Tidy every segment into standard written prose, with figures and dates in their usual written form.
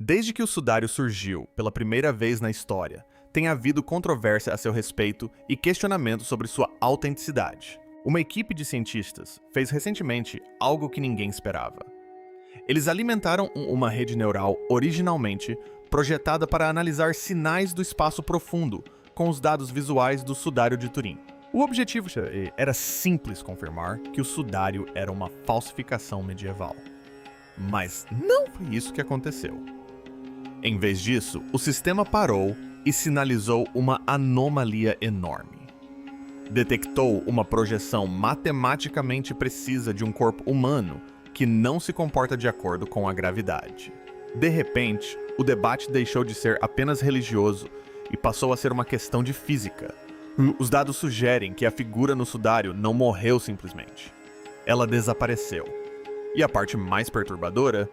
Desde que o sudário surgiu pela primeira vez na história, tem havido controvérsia a seu respeito e questionamento sobre sua autenticidade. Uma equipe de cientistas fez recentemente algo que ninguém esperava. Eles alimentaram uma rede neural originalmente projetada para analisar sinais do espaço profundo com os dados visuais do sudário de Turim. O objetivo era simples confirmar que o sudário era uma falsificação medieval. Mas não foi isso que aconteceu. Em vez disso, o sistema parou e sinalizou uma anomalia enorme. Detectou uma projeção matematicamente precisa de um corpo humano que não se comporta de acordo com a gravidade. De repente, o debate deixou de ser apenas religioso e passou a ser uma questão de física. Os dados sugerem que a figura no sudário não morreu simplesmente. Ela desapareceu. E a parte mais perturbadora,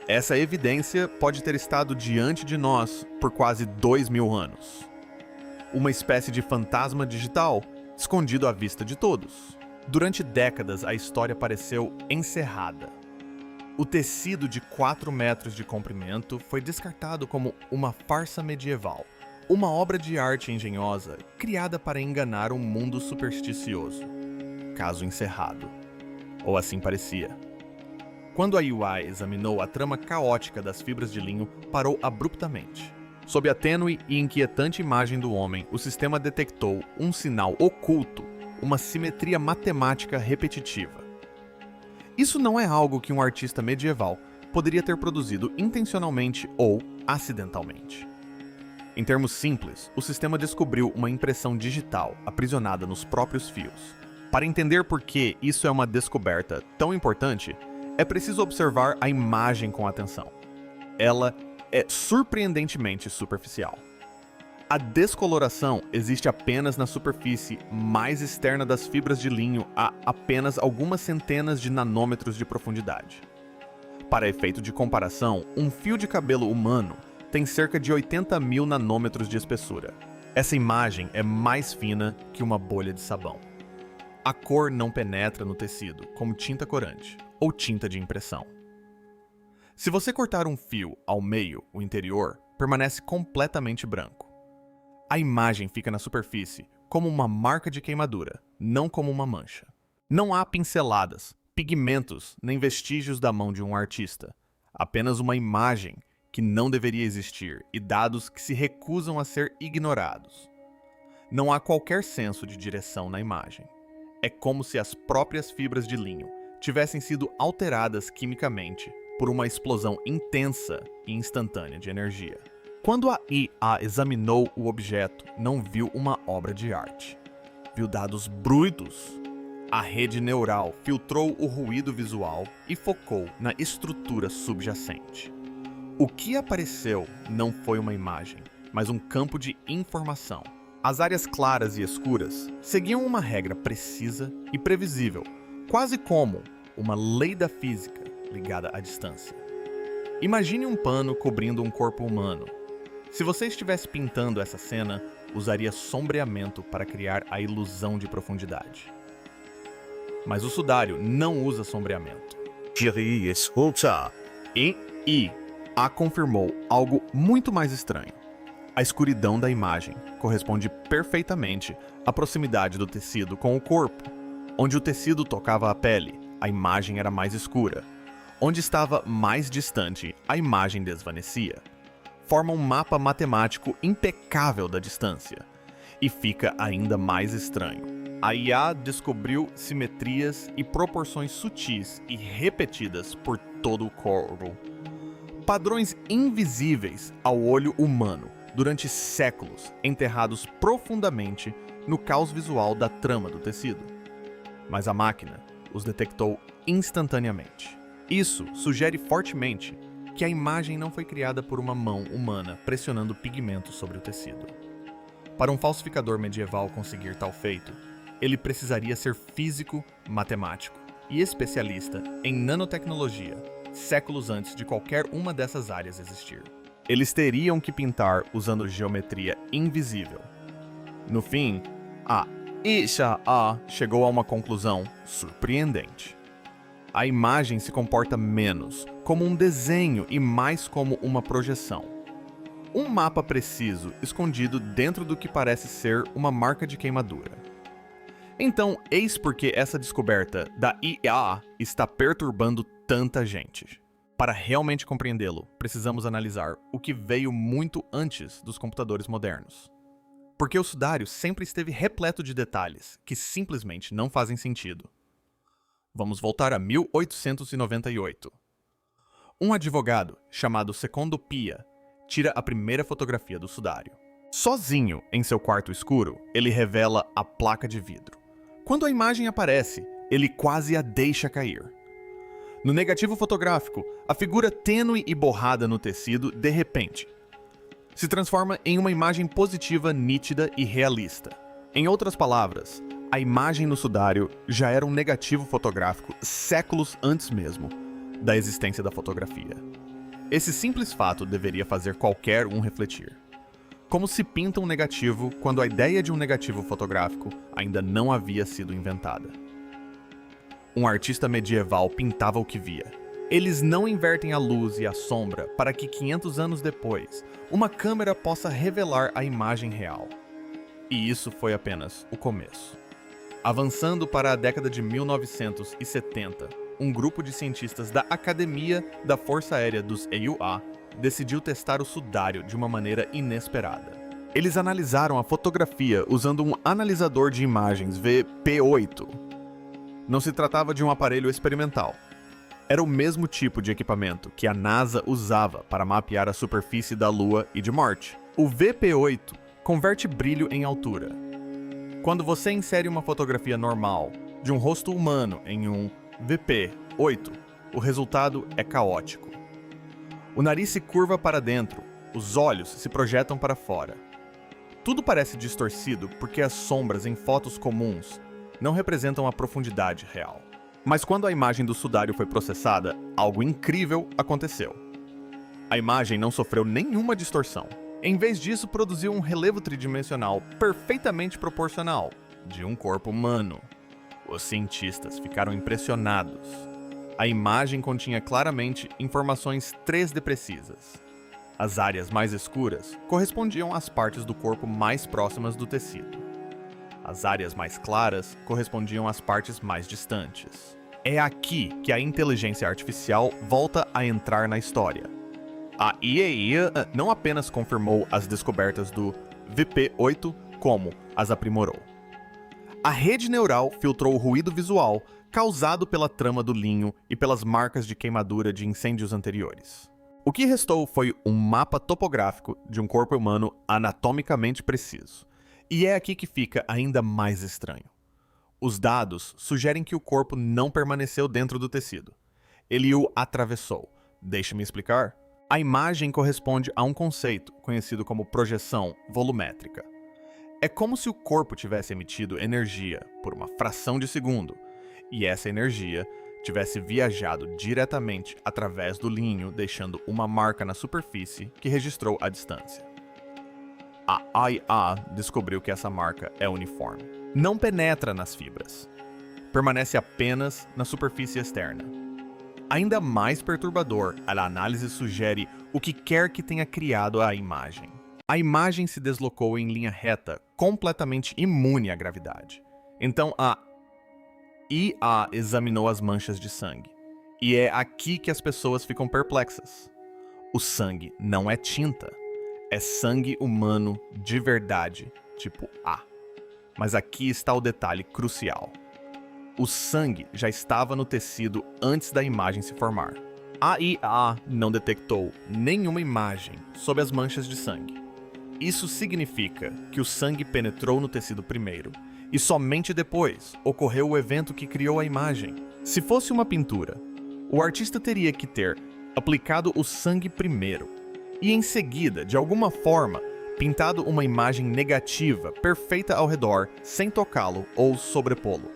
essa evidência pode ter estado diante de nós por quase 2000 anos. Uma espécie de fantasma digital, escondido à vista de todos. Durante décadas, a história pareceu encerrada. O tecido de 4 metros de comprimento foi descartado como uma farsa medieval, uma obra de arte engenhosa criada para enganar um mundo supersticioso. Caso encerrado. Ou assim parecia. Quando a UI examinou a trama caótica das fibras de linho, parou abruptamente. Sob a tênue e inquietante imagem do homem, o sistema detectou um sinal oculto, uma simetria matemática repetitiva. Isso não é algo que um artista medieval poderia ter produzido intencionalmente ou acidentalmente. Em termos simples, o sistema descobriu uma impressão digital aprisionada nos próprios fios. Para entender por que isso é uma descoberta tão importante, é preciso observar a imagem com atenção. Ela é surpreendentemente superficial. A descoloração existe apenas na superfície mais externa das fibras de linho a apenas algumas centenas de nanômetros de profundidade. Para efeito de comparação, um fio de cabelo humano tem cerca de 80.000 nanômetros de espessura. Essa imagem é mais fina que uma bolha de sabão. A cor não penetra no tecido, como tinta corante ou tinta de impressão. Se você cortar um fio ao meio, o interior permanece completamente branco. A imagem fica na superfície como uma marca de queimadura, não como uma mancha. Não há pinceladas, pigmentos nem vestígios da mão de um artista. Apenas uma imagem que não deveria existir e dados que se recusam a ser ignorados. Não há qualquer senso de direção na imagem. É como se as próprias fibras de linho tivessem sido alteradas quimicamente por uma explosão intensa e instantânea de energia. Quando a IA examinou o objeto, não viu uma obra de arte. Viu dados brutos. A rede neural filtrou o ruído visual e focou na estrutura subjacente. O que apareceu não foi uma imagem, mas um campo de informação. As áreas claras e escuras seguiam uma regra precisa e previsível, quase como uma lei da física ligada à distância. Imagine um pano cobrindo um corpo humano. Se você estivesse pintando essa cena, usaria sombreamento para criar a ilusão de profundidade. Mas o sudário não usa sombreamento. E A confirmou algo muito mais estranho. A escuridão da imagem corresponde perfeitamente à proximidade do tecido com o corpo. Onde o tecido tocava a pele, a imagem era mais escura. Onde estava mais distante, a imagem desvanecia. Forma um mapa matemático impecável da distância. E fica ainda mais estranho. A IA descobriu simetrias e proporções sutis e repetidas por todo o corpo. Padrões invisíveis ao olho humano durante séculos, enterrados profundamente no caos visual da trama do tecido. Mas a máquina os detectou instantaneamente. Isso sugere fortemente que a imagem não foi criada por uma mão humana pressionando pigmentos sobre o tecido. Para um falsificador medieval conseguir tal feito, ele precisaria ser físico, matemático e especialista em nanotecnologia, séculos antes de qualquer uma dessas áreas existir. Eles teriam que pintar usando geometria invisível. No fim, a IA chegou a uma conclusão surpreendente. a imagem se comporta menos como um desenho e mais como uma projeção. Um mapa preciso escondido dentro do que parece ser uma marca de queimadura. Então, eis porque essa descoberta da IA está perturbando tanta gente. Para realmente compreendê-lo, precisamos analisar o que veio muito antes dos computadores modernos. Porque o sudário sempre esteve repleto de detalhes que simplesmente não fazem sentido. Vamos voltar a 1898. Um advogado chamado Secondo Pia tira a primeira fotografia do sudário. Sozinho em seu quarto escuro, ele revela a placa de vidro. Quando a imagem aparece, ele quase a deixa cair. No negativo fotográfico, a figura tênue e borrada no tecido, de repente, se transforma em uma imagem positiva, nítida e realista. Em outras palavras, a imagem no sudário já era um negativo fotográfico séculos antes mesmo da existência da fotografia. Esse simples fato deveria fazer qualquer um refletir. Como se pinta um negativo quando a ideia de um negativo fotográfico ainda não havia sido inventada? Um artista medieval pintava o que via. Eles não invertem a luz e a sombra para que 500 anos depois, uma câmera possa revelar a imagem real. E isso foi apenas o começo. Avançando para a década de 1970, um grupo de cientistas da Academia da Força Aérea dos EUA decidiu testar o sudário de uma maneira inesperada. Eles analisaram a fotografia usando um analisador de imagens VP8. Não se tratava de um aparelho experimental. Era o mesmo tipo de equipamento que a NASA usava para mapear a superfície da Lua e de Marte. O VP8 converte brilho em altura. Quando você insere uma fotografia normal de um rosto humano em um VP8, o resultado é caótico. O nariz se curva para dentro, os olhos se projetam para fora. Tudo parece distorcido porque as sombras em fotos comuns não representam a profundidade real. Mas quando a imagem do sudário foi processada, algo incrível aconteceu. A imagem não sofreu nenhuma distorção. Em vez disso, produziu um relevo tridimensional perfeitamente proporcional de um corpo humano. Os cientistas ficaram impressionados. A imagem continha claramente informações 3D precisas. As áreas mais escuras correspondiam às partes do corpo mais próximas do tecido. As áreas mais claras correspondiam às partes mais distantes. É aqui que a inteligência artificial volta a entrar na história. A IA não apenas confirmou as descobertas do VP8, como as aprimorou. A rede neural filtrou o ruído visual causado pela trama do linho e pelas marcas de queimadura de incêndios anteriores. O que restou foi um mapa topográfico de um corpo humano anatomicamente preciso. E é aqui que fica ainda mais estranho. Os dados sugerem que o corpo não permaneceu dentro do tecido. Ele o atravessou. Deixe-me explicar. A imagem corresponde a um conceito conhecido como projeção volumétrica. É como se o corpo tivesse emitido energia por uma fração de segundo, e essa energia tivesse viajado diretamente através do linho, deixando uma marca na superfície que registrou a distância. A IA descobriu que essa marca é uniforme. Não penetra nas fibras. Permanece apenas na superfície externa. Ainda mais perturbador, a análise sugere o que quer que tenha criado a imagem. A imagem se deslocou em linha reta, completamente imune à gravidade. Então a IA examinou as manchas de sangue. E é aqui que as pessoas ficam perplexas. O sangue não é tinta. É sangue humano de verdade, tipo A. Mas aqui está o detalhe crucial. O sangue já estava no tecido antes da imagem se formar. A IA não detectou nenhuma imagem sob as manchas de sangue. Isso significa que o sangue penetrou no tecido primeiro, e somente depois ocorreu o evento que criou a imagem. Se fosse uma pintura, o artista teria que ter aplicado o sangue primeiro, e em seguida, de alguma forma, pintado uma imagem negativa perfeita ao redor, sem tocá-lo ou sobrepô-lo.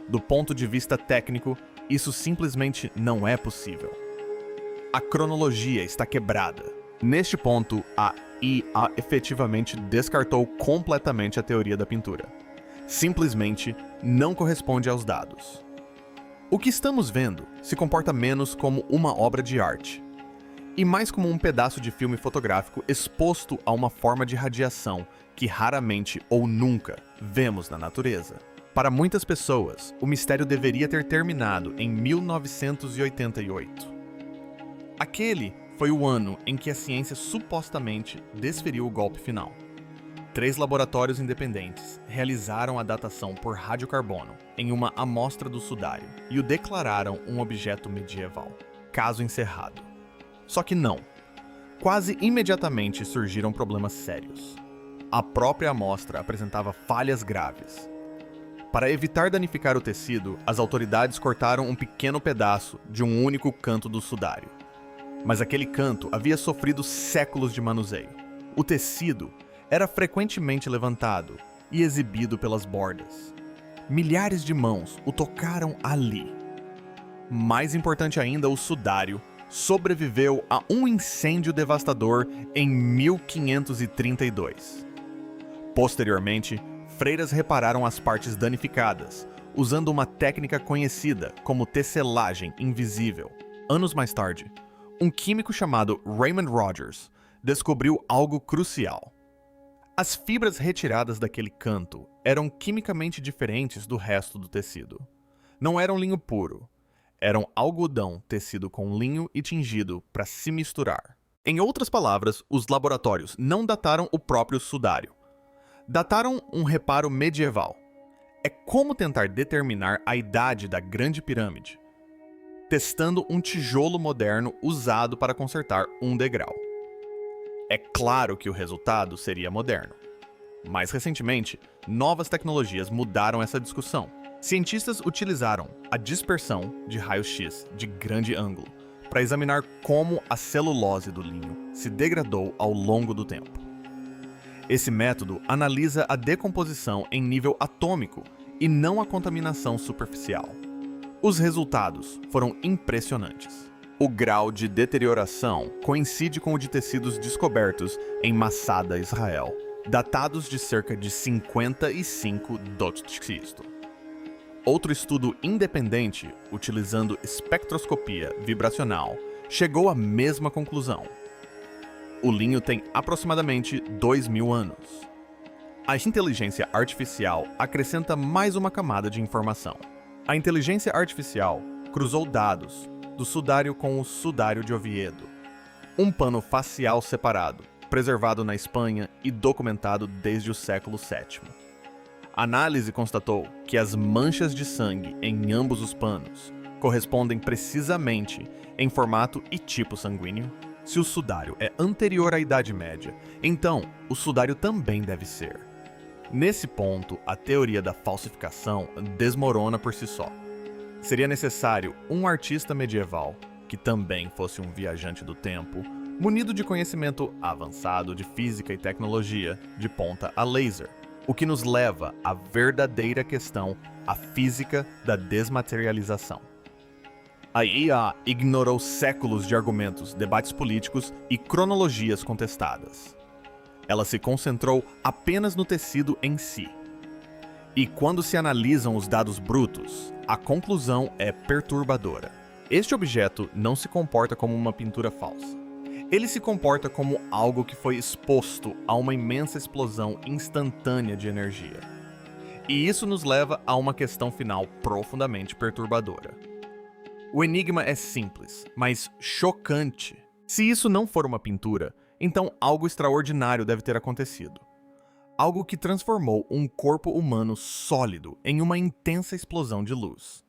Do ponto de vista técnico, isso simplesmente não é possível. A cronologia está quebrada. Neste ponto, a IA efetivamente descartou completamente a teoria da pintura. Simplesmente não corresponde aos dados. O que estamos vendo se comporta menos como uma obra de arte, e mais como um pedaço de filme fotográfico exposto a uma forma de radiação que raramente ou nunca vemos na natureza. Para muitas pessoas, o mistério deveria ter terminado em 1988. Aquele foi o ano em que a ciência supostamente desferiu o golpe final. 3 laboratórios independentes realizaram a datação por radiocarbono em uma amostra do sudário e o declararam um objeto medieval. Caso encerrado. Só que não. Quase imediatamente surgiram problemas sérios. A própria amostra apresentava falhas graves. Para evitar danificar o tecido, as autoridades cortaram um pequeno pedaço de um único canto do sudário. Mas aquele canto havia sofrido séculos de manuseio. O tecido era frequentemente levantado e exibido pelas bordas. Milhares de mãos o tocaram ali. Mais importante ainda, o sudário sobreviveu a um incêndio devastador em 1532. Posteriormente, freiras repararam as partes danificadas, usando uma técnica conhecida como tecelagem invisível. Anos mais tarde, um químico chamado Raymond Rogers descobriu algo crucial. As fibras retiradas daquele canto eram quimicamente diferentes do resto do tecido. Não eram linho puro. Eram algodão tecido com linho e tingido para se misturar. Em outras palavras, os laboratórios não dataram o próprio sudário. Dataram um reparo medieval. É como tentar determinar a idade da Grande Pirâmide, testando um tijolo moderno usado para consertar um degrau. É claro que o resultado seria moderno. Mais recentemente, novas tecnologias mudaram essa discussão. Cientistas utilizaram a dispersão de raio-x de grande ângulo para examinar como a celulose do linho se degradou ao longo do tempo. Esse método analisa a decomposição em nível atômico e não a contaminação superficial. Os resultados foram impressionantes. O grau de deterioração coincide com o de tecidos descobertos em Masada, Israel, datados de cerca de 55 d.C. Outro estudo independente, utilizando espectroscopia vibracional, chegou à mesma conclusão. O linho tem aproximadamente 2.000 anos. A inteligência artificial acrescenta mais uma camada de informação. A inteligência artificial cruzou dados do sudário com o sudário de Oviedo, um pano facial separado, preservado na Espanha e documentado desde o século VII. A análise constatou que as manchas de sangue em ambos os panos correspondem precisamente em formato e tipo sanguíneo. Se o sudário é anterior à Idade Média, então o sudário também deve ser. Nesse ponto, a teoria da falsificação desmorona por si só. Seria necessário um artista medieval, que também fosse um viajante do tempo, munido de conhecimento avançado de física e tecnologia, de ponta a laser, o que nos leva à verdadeira questão, a física da desmaterialização. A IA ignorou séculos de argumentos, debates políticos e cronologias contestadas. Ela se concentrou apenas no tecido em si. E quando se analisam os dados brutos, a conclusão é perturbadora. Este objeto não se comporta como uma pintura falsa. Ele se comporta como algo que foi exposto a uma imensa explosão instantânea de energia. E isso nos leva a uma questão final profundamente perturbadora. O enigma é simples, mas chocante. Se isso não for uma pintura, então algo extraordinário deve ter acontecido. Algo que transformou um corpo humano sólido em uma intensa explosão de luz.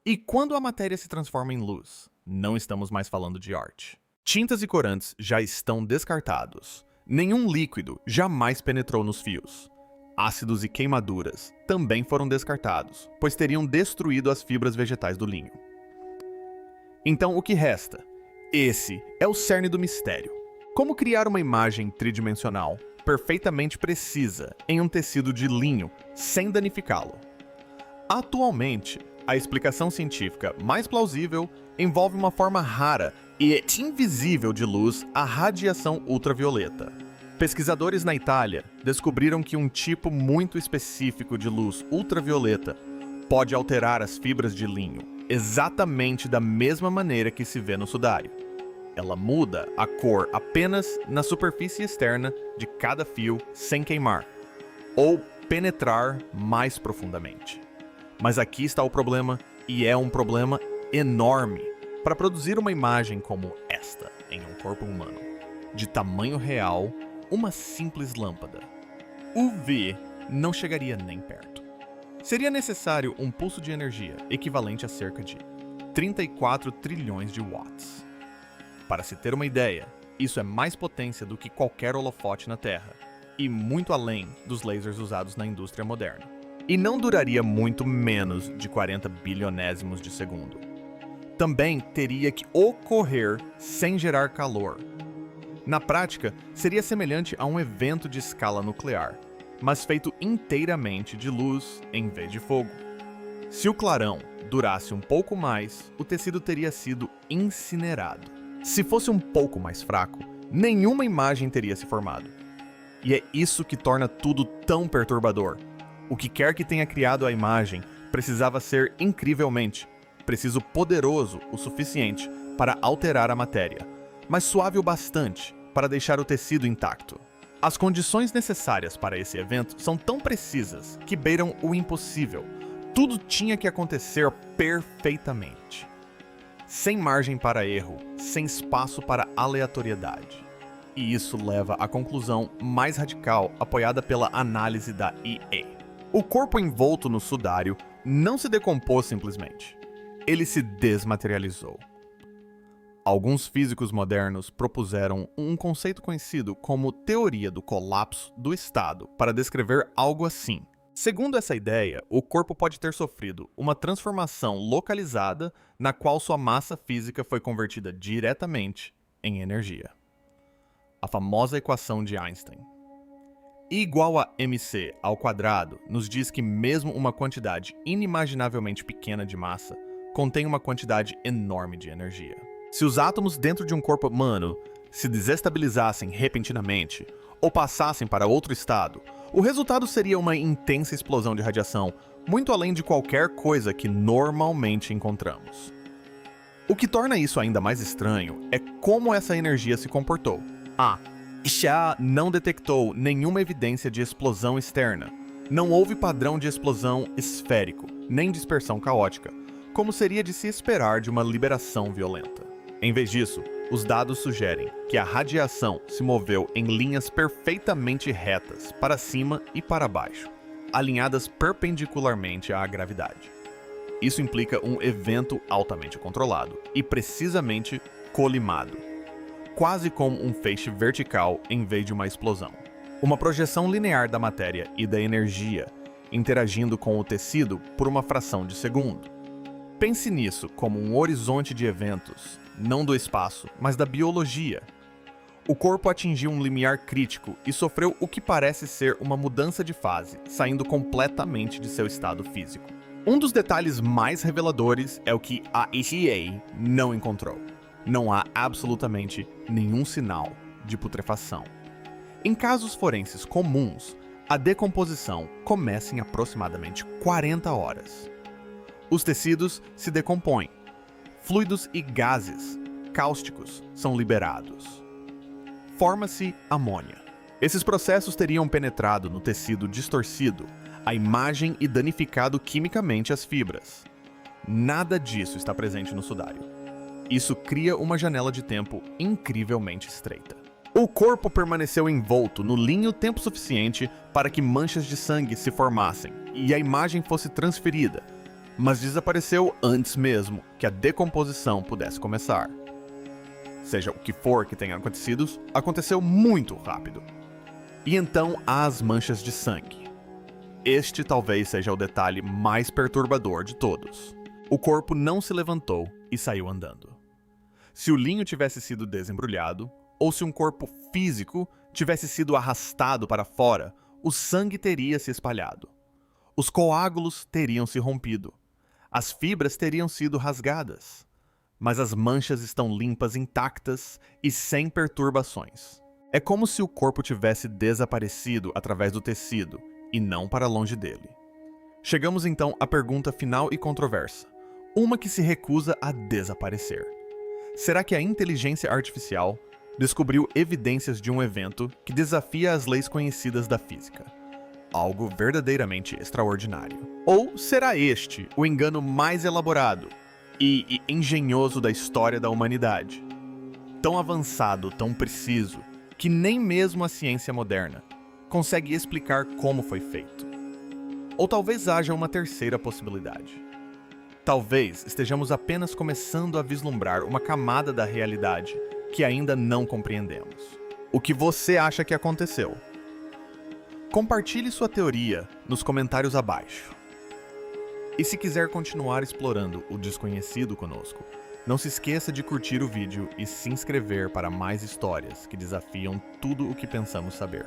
E quando a matéria se transforma em luz, não estamos mais falando de arte. Tintas e corantes já estão descartados. Nenhum líquido jamais penetrou nos fios. Ácidos e queimaduras também foram descartados, pois teriam destruído as fibras vegetais do linho. Então o que resta? Esse é o cerne do mistério. Como criar uma imagem tridimensional perfeitamente precisa em um tecido de linho sem danificá-lo? Atualmente, a explicação científica mais plausível envolve uma forma rara e invisível de luz, a radiação ultravioleta. Pesquisadores na Itália descobriram que um tipo muito específico de luz ultravioleta pode alterar as fibras de linho, exatamente da mesma maneira que se vê no sudário. Ela muda a cor apenas na superfície externa de cada fio sem queimar, ou penetrar mais profundamente. Mas aqui está o problema, e é um problema enorme. Para produzir uma imagem como esta em um corpo humano, de tamanho real, uma simples lâmpada UV não chegaria nem perto. Seria necessário um pulso de energia equivalente a cerca de 34 trilhões de watts. Para se ter uma ideia, isso é mais potência do que qualquer holofote na Terra, e muito além dos lasers usados na indústria moderna. E não duraria muito menos de 40 bilionésimos de segundo. Também teria que ocorrer sem gerar calor. Na prática, seria semelhante a um evento de escala nuclear, mas feito inteiramente de luz em vez de fogo. Se o clarão durasse um pouco mais, o tecido teria sido incinerado. Se fosse um pouco mais fraco, nenhuma imagem teria se formado. E é isso que torna tudo tão perturbador. O que quer que tenha criado a imagem precisava ser incrivelmente preciso poderoso o suficiente para alterar a matéria, mas suave o bastante para deixar o tecido intacto. As condições necessárias para esse evento são tão precisas que beiram o impossível. Tudo tinha que acontecer perfeitamente. Sem margem para erro, sem espaço para aleatoriedade. E isso leva à conclusão mais radical apoiada pela análise da EA. O corpo envolto no sudário não se decompôs simplesmente. Ele se desmaterializou. Alguns físicos modernos propuseram um conceito conhecido como teoria do colapso do estado para descrever algo assim. Segundo essa ideia, o corpo pode ter sofrido uma transformação localizada na qual sua massa física foi convertida diretamente em energia. A famosa equação de Einstein. I igual a mc ao quadrado nos diz que mesmo uma quantidade inimaginavelmente pequena de massa contém uma quantidade enorme de energia. Se os átomos dentro de um corpo humano se desestabilizassem repentinamente ou passassem para outro estado, o resultado seria uma intensa explosão de radiação, muito além de qualquer coisa que normalmente encontramos. O que torna isso ainda mais estranho é como essa energia se comportou. A não detectou nenhuma evidência de explosão externa. Não houve padrão de explosão esférico, nem dispersão caótica, como seria de se esperar de uma liberação violenta. Em vez disso, os dados sugerem que a radiação se moveu em linhas perfeitamente retas, para cima e para baixo, alinhadas perpendicularmente à gravidade. Isso implica um evento altamente controlado e precisamente colimado, quase como um feixe vertical em vez de uma explosão. Uma projeção linear da matéria e da energia interagindo com o tecido por uma fração de segundo. Pense nisso como um horizonte de eventos, não do espaço, mas da biologia. O corpo atingiu um limiar crítico e sofreu o que parece ser uma mudança de fase, saindo completamente de seu estado físico. Um dos detalhes mais reveladores é o que a EA não encontrou. Não há absolutamente nenhum sinal de putrefação. Em casos forenses comuns, a decomposição começa em aproximadamente 40 horas. Os tecidos se decompõem. Fluidos e gases cáusticos são liberados. Forma-se amônia. Esses processos teriam penetrado no tecido distorcido, a imagem e danificado quimicamente as fibras. Nada disso está presente no sudário. Isso cria uma janela de tempo incrivelmente estreita. O corpo permaneceu envolto no linho tempo suficiente para que manchas de sangue se formassem e a imagem fosse transferida, mas desapareceu antes mesmo que a decomposição pudesse começar. Seja o que for que tenha acontecido, aconteceu muito rápido. E então há as manchas de sangue. Este talvez seja o detalhe mais perturbador de todos. O corpo não se levantou e saiu andando. Se o linho tivesse sido desembrulhado, ou se um corpo físico tivesse sido arrastado para fora, o sangue teria se espalhado. Os coágulos teriam se rompido. As fibras teriam sido rasgadas. Mas as manchas estão limpas, intactas e sem perturbações. É como se o corpo tivesse desaparecido através do tecido e não para longe dele. Chegamos então à pergunta final e controversa. Uma que se recusa a desaparecer. Será que a inteligência artificial descobriu evidências de um evento que desafia as leis conhecidas da física? Algo verdadeiramente extraordinário. Ou será este o engano mais elaborado e engenhoso da história da humanidade? Tão avançado, tão preciso, que nem mesmo a ciência moderna consegue explicar como foi feito. Ou talvez haja uma terceira possibilidade. Talvez estejamos apenas começando a vislumbrar uma camada da realidade que ainda não compreendemos. O que você acha que aconteceu? Compartilhe sua teoria nos comentários abaixo. E se quiser continuar explorando o desconhecido conosco, não se esqueça de curtir o vídeo e se inscrever para mais histórias que desafiam tudo o que pensamos saber.